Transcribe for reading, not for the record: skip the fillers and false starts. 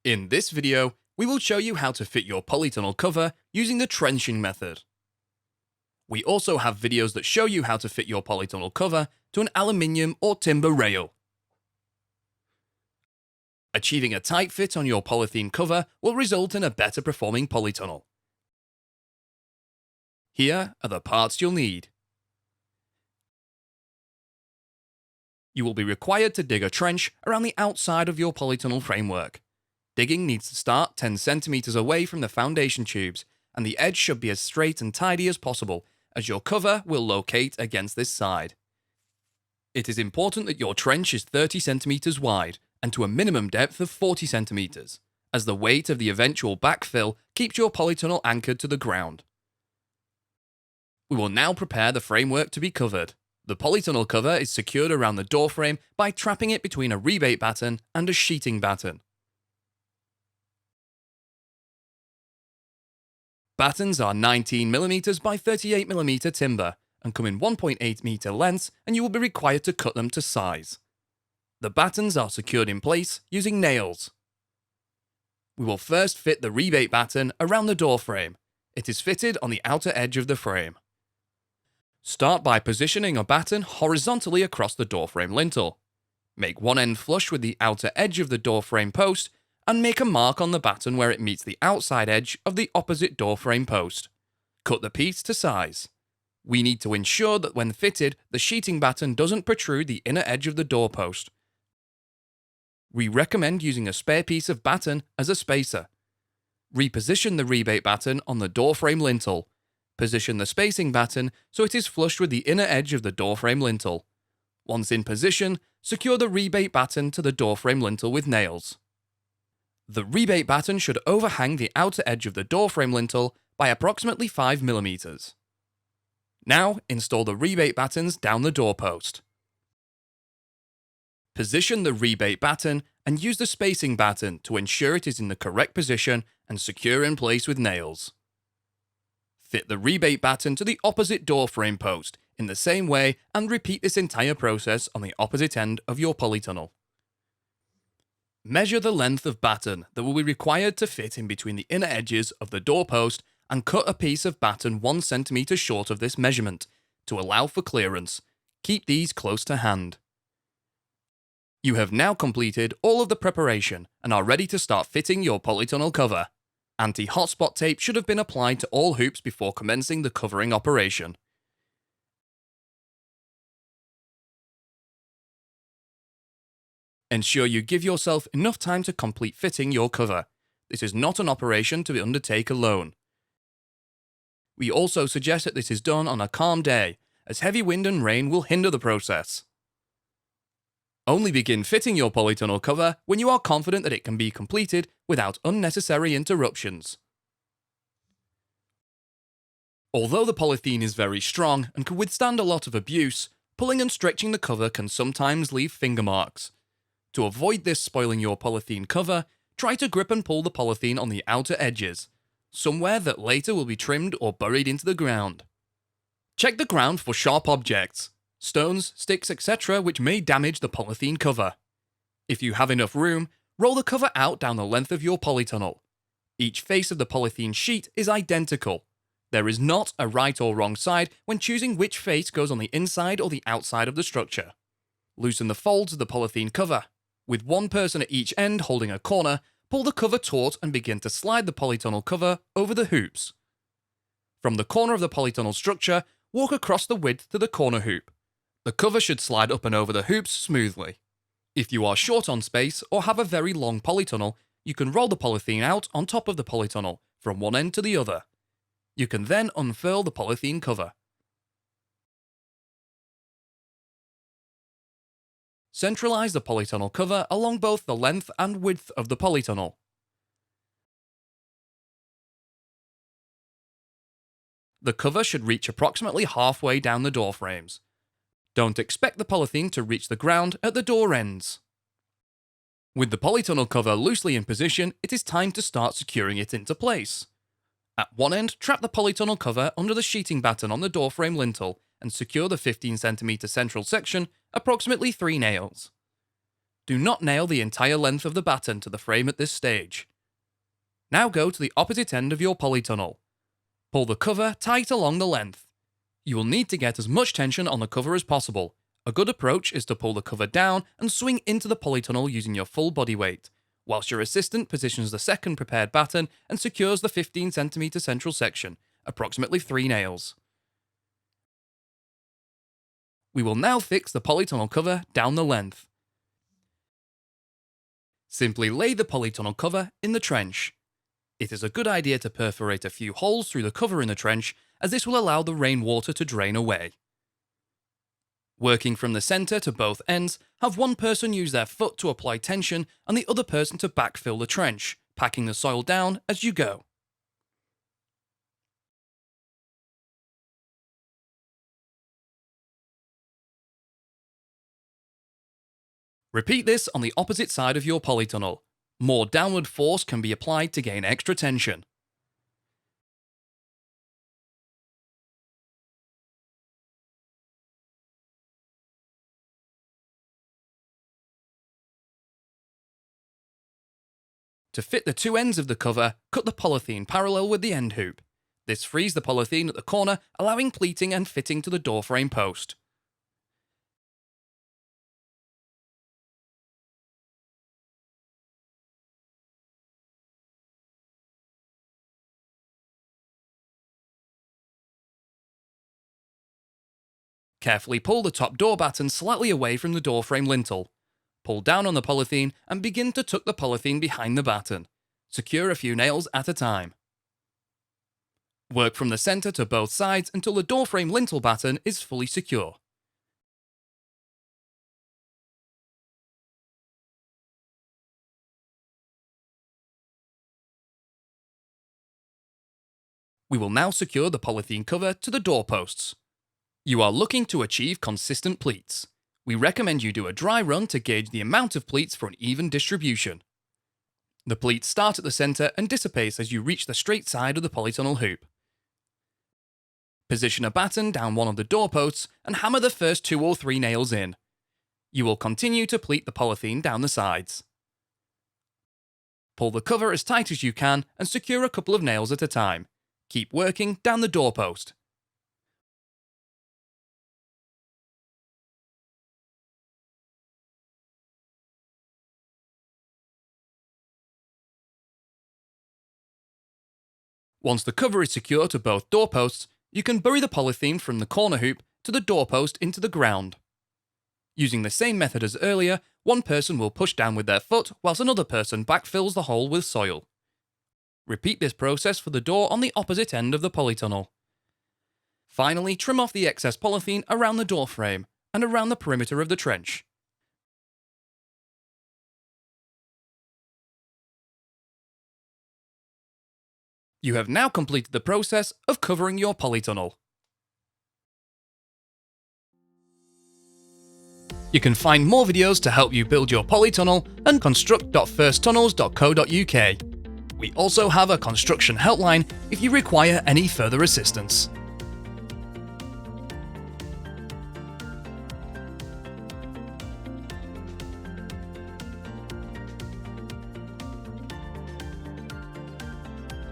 In this video, we will show you how to fit your polytunnel cover using the trenching method. We also have videos that show you how to fit your polytunnel cover to an aluminium or timber rail. Achieving a tight fit on your polythene cover will result in a better performing polytunnel. Here are the parts you'll need. You will be required to dig a trench around the outside of your polytunnel framework. Digging needs to start 10 cm away from the foundation tubes, and the edge should be as straight and tidy as possible, as your cover will locate against this side. It is important that your trench is 30 cm wide and to a minimum depth of 40 cm, as the weight of the eventual backfill keeps your polytunnel anchored to the ground. We will now prepare the framework to be covered. The polytunnel cover is secured around the door frame by trapping it between a rebate batten and a sheeting batten. Battens are 19mm by 38mm timber and come in 1.8 meter lengths, and you will be required to cut them to size. The battens are secured in place using nails. We will first fit the rebate batten around the door frame. It is fitted on the outer edge of the frame. Start by positioning a batten horizontally across the door frame lintel. Make one end flush with the outer edge of the door frame post and make a mark on the batten where it meets the outside edge of the opposite door frame post. Cut the piece to size. We need to ensure that when fitted, the sheeting batten doesn't protrude the inner edge of the doorpost. We recommend using a spare piece of batten as a spacer. Reposition the rebate batten on the door frame lintel. Position the spacing batten so it is flush with the inner edge of the door frame lintel. Once in position, secure the rebate batten to the door frame lintel with nails. The rebate batten should overhang the outer edge of the door frame lintel by approximately 5mm. Now install the rebate battens down the doorpost. Position the rebate batten and use the spacing batten to ensure it is in the correct position and secure in place with nails. Fit the rebate batten to the opposite door frame post in the same way and repeat this entire process on the opposite end of your polytunnel. Measure the length of batten that will be required to fit in between the inner edges of the doorpost and cut a piece of batten 1 cm short of this measurement to allow for clearance. Keep these close to hand. You have now completed all of the preparation and are ready to start fitting your polytunnel cover. Anti-hotspot tape should have been applied to all hoops before commencing the covering operation. Ensure you give yourself enough time to complete fitting your cover. This is not an operation to undertake alone. We also suggest that this is done on a calm day, as heavy wind and rain will hinder the process. Only begin fitting your polytunnel cover when you are confident that it can be completed without unnecessary interruptions. Although the polythene is very strong and can withstand a lot of abuse, pulling and stretching the cover can sometimes leave finger marks. To avoid this spoiling your polythene cover, try to grip and pull the polythene on the outer edges, somewhere that later will be trimmed or buried into the ground. Check the ground for sharp objects, stones, sticks, etc. which may damage the polythene cover. If you have enough room, roll the cover out down the length of your polytunnel. Each face of the polythene sheet is identical. There is not a right or wrong side when choosing which face goes on the inside or the outside of the structure. Loosen the folds of the polythene cover. With one person at each end holding a corner, pull the cover taut and begin to slide the polytunnel cover over the hoops. From the corner of the polytunnel structure, walk across the width to the corner hoop. The cover should slide up and over the hoops smoothly. If you are short on space or have a very long polytunnel, you can roll the polythene out on top of the polytunnel from one end to the other. You can then unfurl the polythene cover. Centralize the polytunnel cover along both the length and width of the polytunnel. The cover should reach approximately halfway down the door frames. Don't expect the polythene to reach the ground at the door ends. With the polytunnel cover loosely in position, it is time to start securing it into place. At one end, trap the polytunnel cover under the sheeting batten on the door frame lintel and secure the 15 cm central section, approximately 3 nails. Do not nail the entire length of the batten to the frame at this stage. Now go to the opposite end of your polytunnel. Pull the cover tight along the length. You will need to get as much tension on the cover as possible. A good approach is to pull the cover down and swing into the polytunnel using your full body weight, whilst your assistant positions the second prepared batten and secures the 15cm central section, approximately 3 nails. We will now fix the polytunnel cover down the length. Simply lay the polytunnel cover in the trench. It is a good idea to perforate a few holes through the cover in the trench, as this will allow the rainwater to drain away. Working from the centre to both ends, have one person use their foot to apply tension and the other person to backfill the trench, packing the soil down as you go. Repeat this on the opposite side of your polytunnel. More downward force can be applied to gain extra tension. To fit the two ends of the cover, cut the polythene parallel with the end hoop. This frees the polythene at the corner, allowing pleating and fitting to the door frame post. Carefully pull the top door batten slightly away from the door frame lintel. Pull down on the polythene and begin to tuck the polythene behind the batten. Secure a few nails at a time. Work from the centre to both sides until the door frame lintel batten is fully secure. We will now secure the polythene cover to the doorposts. You are looking to achieve consistent pleats. We recommend you do a dry run to gauge the amount of pleats for an even distribution. The pleats start at the centre and dissipate as you reach the straight side of the polytunnel hoop. Position a batten down one of the doorposts and hammer the first 2 or 3 nails in. You will continue to pleat the polythene down the sides. Pull the cover as tight as you can and secure a couple of nails at a time. Keep working down the doorpost. Once the cover is secure to both doorposts, you can bury the polythene from the corner hoop to the doorpost into the ground. Using the same method as earlier, one person will push down with their foot whilst another person backfills the hole with soil. Repeat this process for the door on the opposite end of the polytunnel. Finally, trim off the excess polythene around the door frame and around the perimeter of the trench. You have now completed the process of covering your polytunnel. You can find more videos to help you build your polytunnel at construct.firsttunnels.co.uk. We also have a construction helpline if you require any further assistance.